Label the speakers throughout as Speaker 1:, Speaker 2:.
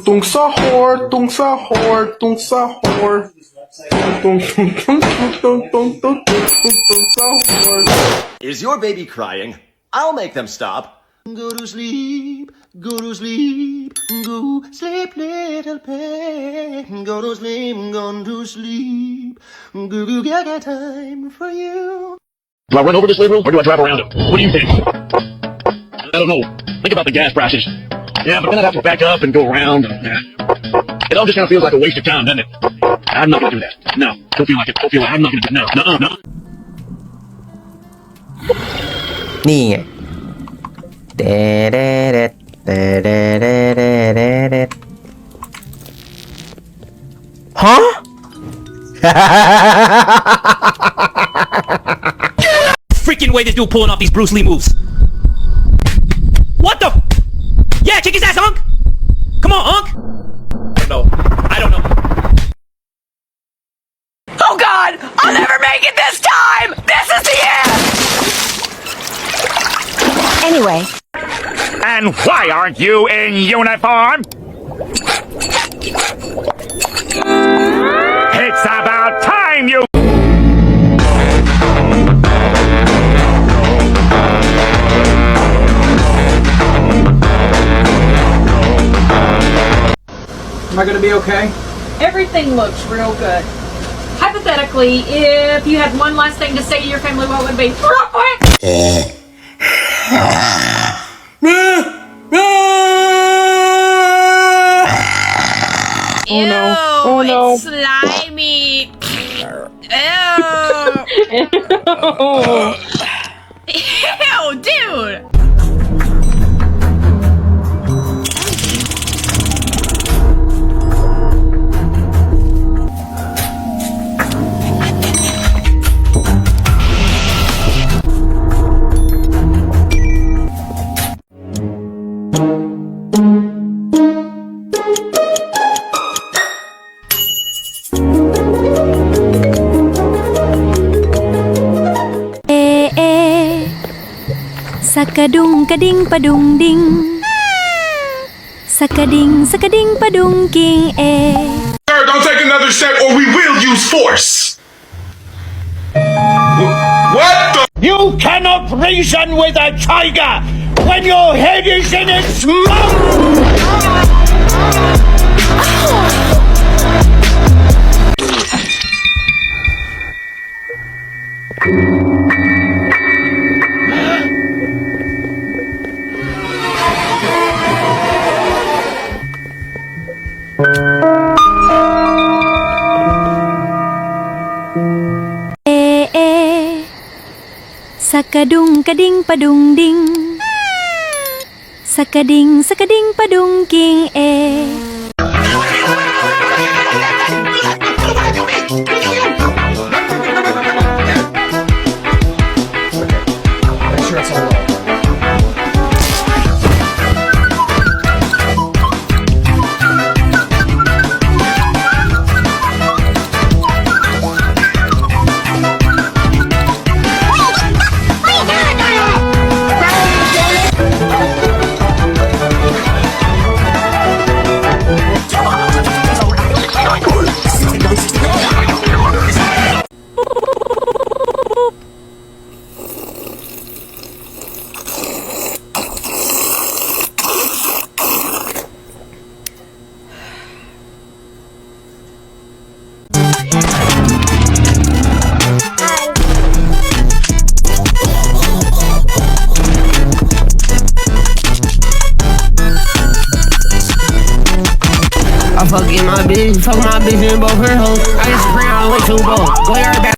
Speaker 1: tung sahur, tung sahur, tung sahur. Tung sahur.
Speaker 2: Is your baby crying? I'll make them stop. Go to sleep, go to sleep, go sleep, little pet. Go to sleep, go to sleep. Goo gaga time for you.
Speaker 3: Do I run over this little or do I drive around him? What do you think? I don't know. Think about the gas prices. Yeah, but then I'd have to back up and go around. It all just kind of feels like a waste of time, doesn't it? I'm not going to do that. No, don't feel like it. Don't feel like I'm not going to do it. No, no.
Speaker 4: นี่ไงเดเดเดเดเดเดเดเดเดฮะ
Speaker 5: Freaking way this dude pulling off these Bruce Lee moves. What the? Yeah, kick his ass, Unc. Come on, Unc. I don't know.
Speaker 6: Oh God! I'll never make it this time! This is the end! Anyway.
Speaker 7: And why aren't you in uniform? It's about time you...
Speaker 8: Am I going to be okay?
Speaker 9: Everything looks real good. Hypothetically, if you had one last thing to say to your family, what would it be? Real quick!
Speaker 1: Oh no. Oh no.
Speaker 9: It's slimy. Ew, dude.
Speaker 10: Sakadung kading padung ding. Sakading sakading padung king
Speaker 1: Sir, don't take another step or we will use force. What the?
Speaker 7: You cannot reason with a tiger when your head is in its mouth!
Speaker 10: Sakadung kading padung ding. Sakading sakading padung king
Speaker 6: I fucking my bitch, fuck my bitch and both her hoes. I just bring out way too bold. Go your back.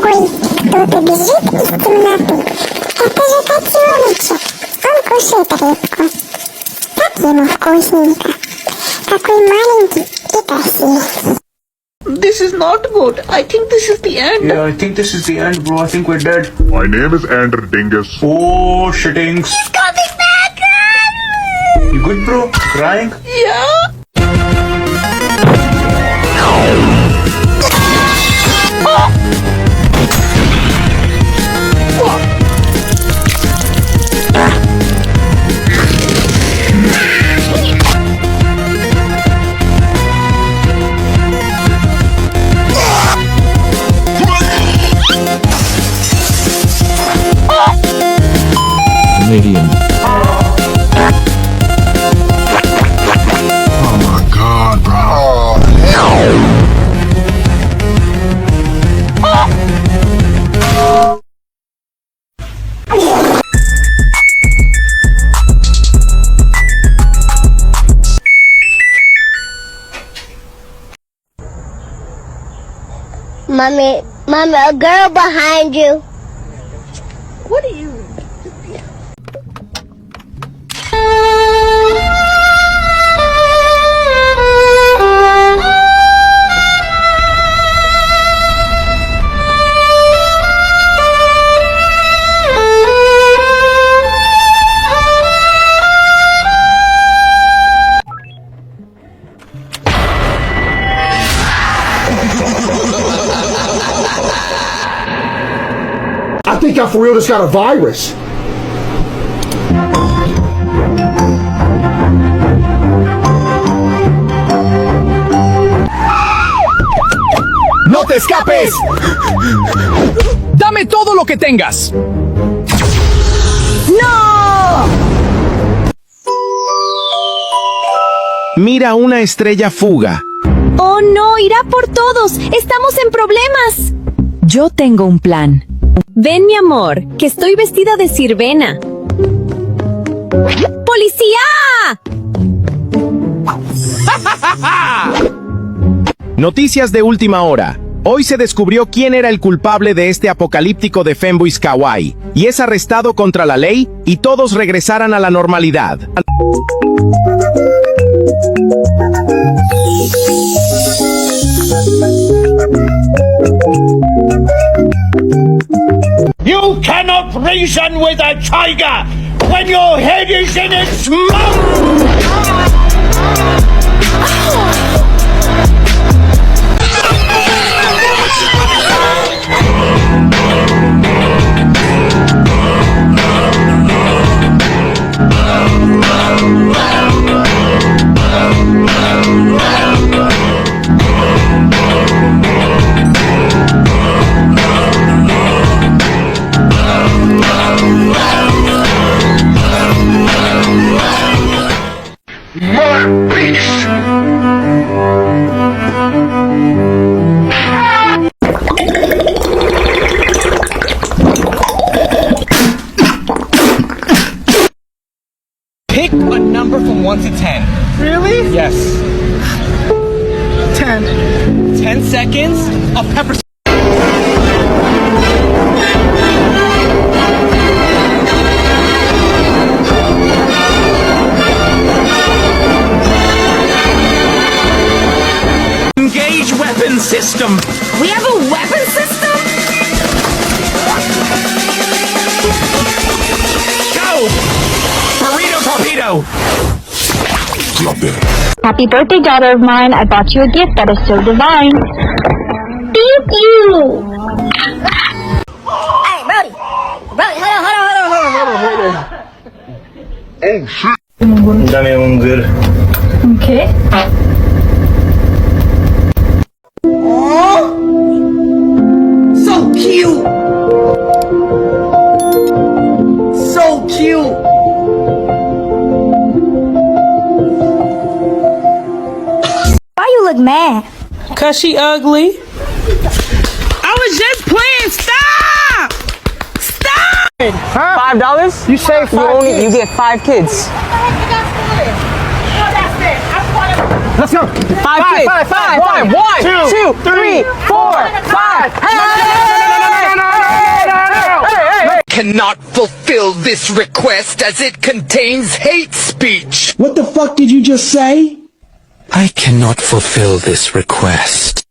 Speaker 11: Ой, кто-то бежит из темноты. Это же котеночек. Он кушает рыбку. Как ему вкусненько. Какой маленький и красивый.
Speaker 6: This is not good. I think this is the end.
Speaker 8: Yeah, I think this is the end, bro. I think we're dead.
Speaker 12: My name is Andrew Dingus.
Speaker 8: Oh, shittings.
Speaker 6: He's coming back!
Speaker 8: You good, bro? Crying?
Speaker 6: Yeah.
Speaker 3: Medium.
Speaker 12: Oh my god, bro. Oh, hell.
Speaker 11: Mommy, a girl behind you.
Speaker 6: What are you?
Speaker 7: I think I for real just got a virus.
Speaker 5: ¡No te escapes! ¡Dame todo lo que tengas!
Speaker 10: ¡No!
Speaker 13: Mira una estrella fuga.
Speaker 10: ¡Oh no! ¡Irá por todos! ¡Estamos en problemas! Yo tengo un plan. Ven, mi amor, que estoy vestida de sirvena. ¡Policía!
Speaker 13: Noticias de última hora. Hoy se descubrió quién era el culpable de este apocalíptico de Fanboys Kawaii, y es arrestado contra la ley, y todos regresarán a la normalidad.
Speaker 7: You cannot reason with a tiger when your head is in its mouth!
Speaker 5: Pick a number from 1 to 10. Really? Yes. 10. 10 seconds of pepper. Engage weapon system.
Speaker 9: We have a weapon system?
Speaker 5: Go! Burrito torpedo!
Speaker 12: Drop it.
Speaker 11: Happy birthday, daughter of mine. I bought you a gift that is so divine. Thank you. Hey, Brody. Brody, hold on.
Speaker 12: Oh shit.
Speaker 8: Dame un good.
Speaker 9: Okay.
Speaker 14: Cause she ugly. I was just playing. Stop! Stop!
Speaker 6: $5? You say you get 5 kids. Let's go. 5 kids. 5. 1, 2, 3, 4, 5. Hey!
Speaker 15: Cannot fulfill this request as it contains hate speech.
Speaker 16: What the fuck did you just say?
Speaker 15: I cannot fulfill this request.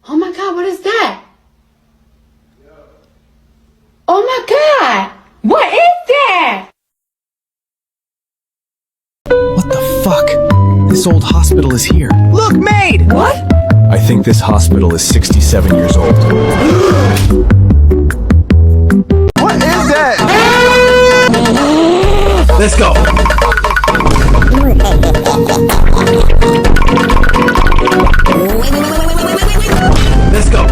Speaker 9: Oh my god, what is that? Oh my god! What is that?
Speaker 13: What the fuck? This old hospital is here. Look, maid!
Speaker 9: What?
Speaker 13: I think this hospital is 67 years old.
Speaker 17: What is that?
Speaker 13: Let's go. Let's go.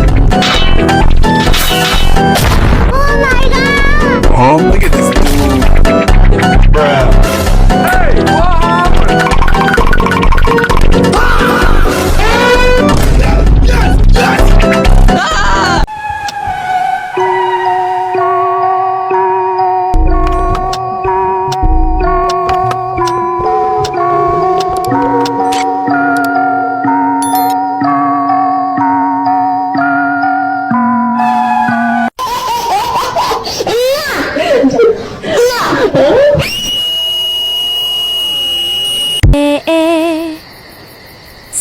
Speaker 11: Oh my god!
Speaker 12: Huh? Look at this dude. Bruh.
Speaker 17: Hey, what happened?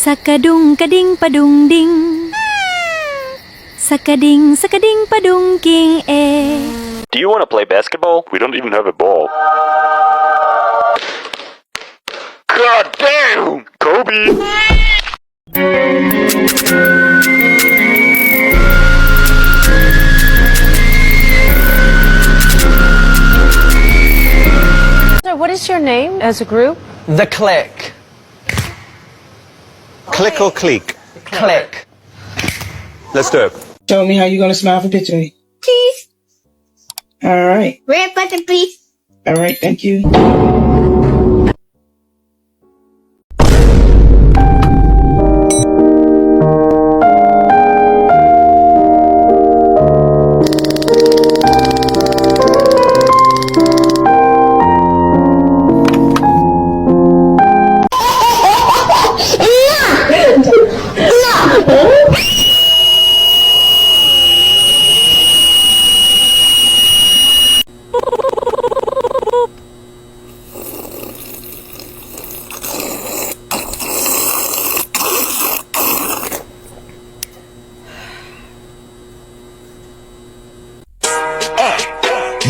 Speaker 10: Sakadung kading padung ding. Sakading sakading padung king
Speaker 18: Do you want to play basketball? We don't even have a ball. God damn! Kobe!
Speaker 19: What is your name as a group?
Speaker 6: The Click.
Speaker 20: Click or click?
Speaker 6: Click.
Speaker 20: Let's do it.
Speaker 16: Show me how you gonna smile for picture me.
Speaker 11: Please.
Speaker 16: Alright.
Speaker 11: Red button, please.
Speaker 16: Alright, thank you.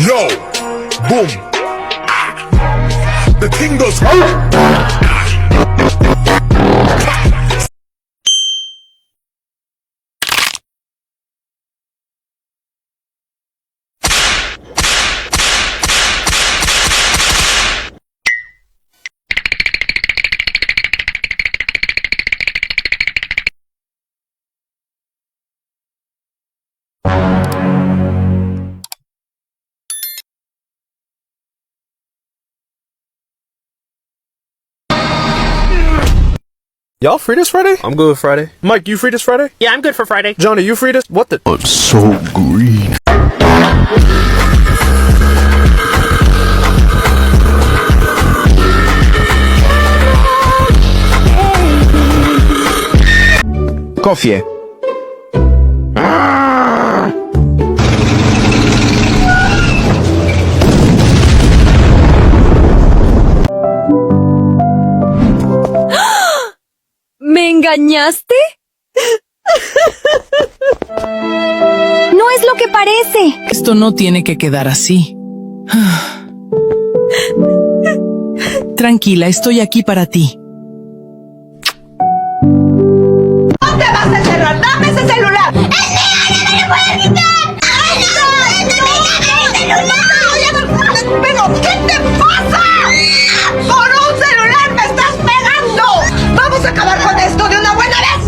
Speaker 12: Yo, boom. The thing goes.
Speaker 13: Y'all free this Friday? I'm good with Friday. Mike, you free this Friday?
Speaker 14: Yeah, I'm good for Friday.
Speaker 13: Johnny, you free this? What the?
Speaker 12: I'm so green.
Speaker 13: Coffee.
Speaker 10: engañaste? No es lo que parece.
Speaker 14: Esto no tiene que quedar así. Tranquila, estoy aquí para ti.
Speaker 21: ¿Dónde vas a encerrar? ¡Dame ese celular! ¡Es mío! ¡No me lo puedes quitar! ¡Ay, no! ¡Pero qué te pasa! ¡Por un celular me estás pegando! ¡Vamos a acabar con esto de una buena vez!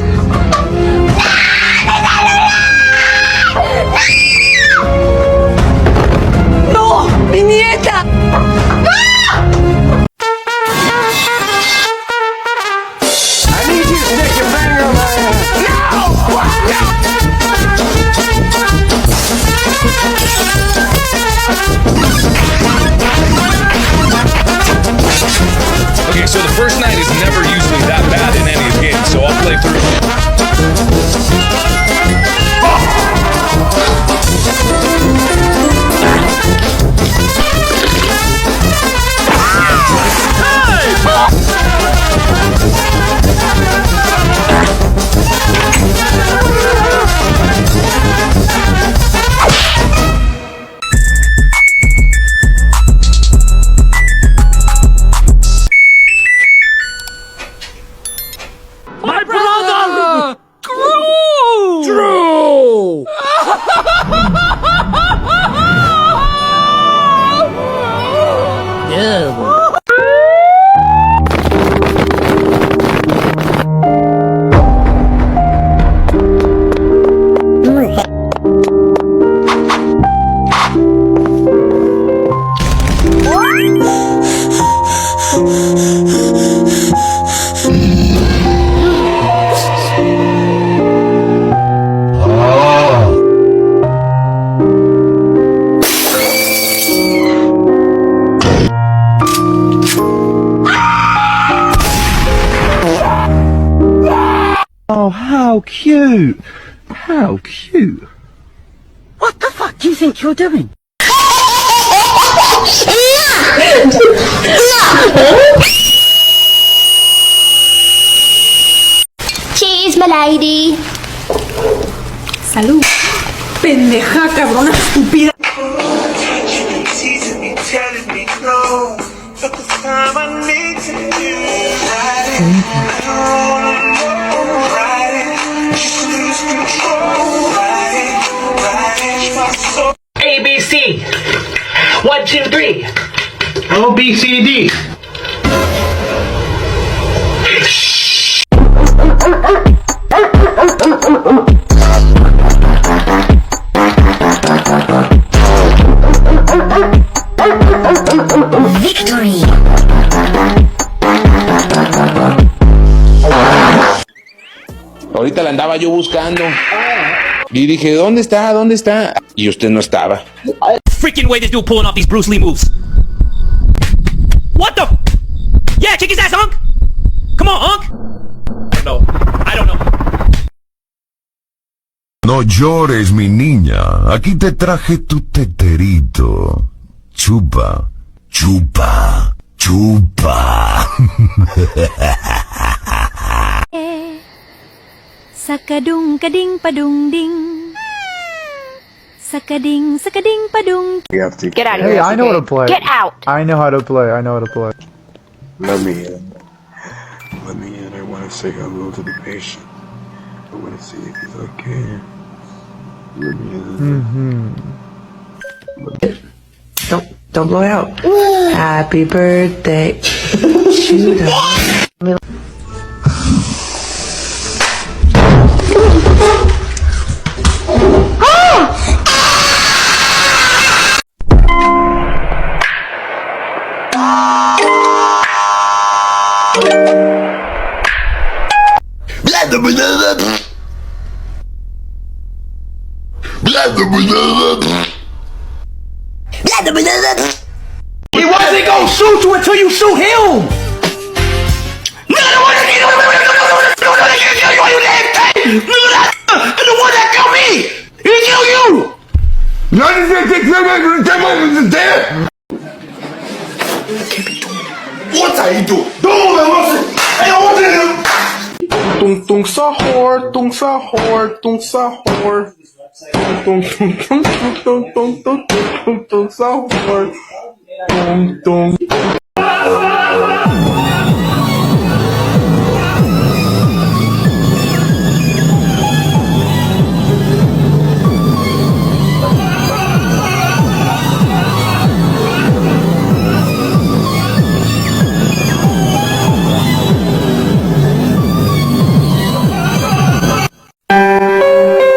Speaker 21: ¡No! ¡Mi nieta!
Speaker 22: Okay, so the first night is never usually that bad in any of the games, so I'll play through.
Speaker 7: My brother!
Speaker 14: Drew!
Speaker 7: Drew!
Speaker 23: Oh, how cute! How cute!
Speaker 21: What the fuck do you think you're doing?
Speaker 11: Cheese, my lady.
Speaker 21: Salud. Pendeja, cabrona, estúpida.
Speaker 7: ABC. 1, 2, 3. O, B, C, D.
Speaker 21: Victory.
Speaker 24: Ahorita la andaba yo buscando. Y dije, ¿dónde está? ¿Dónde está? Y usted no estaba.
Speaker 5: Freaking way this dude pulling off these Bruce Lee moves. What the? Yeah, kick his ass, Unc! Come on, Unc! I don't know.
Speaker 12: No llores, mi niña. Aquí te traje tu teterito. Chupa, chupa, chupa.
Speaker 10: Sakadung kading padung ding. Sakading sakading padung.
Speaker 25: You have to
Speaker 19: Get out of
Speaker 25: hey,
Speaker 19: here.
Speaker 25: I know how to play.
Speaker 19: Get out.
Speaker 25: I know how to play. I know how to play. Let me in. Let me in. I want to say hello to the patient. I want to see if he's okay. Let me in.
Speaker 16: Don't blow it out. Happy birthday. Shoot up.
Speaker 7: He wasn't gonna shoot you until you shoot him! The one that killed me! He killed you! What's he doing? Don't move, I don't want him!
Speaker 1: Tung tung sahur, tung sahur, tung sahur. Tung tung tung tung tung tung tung tung tung sahur. Tung tung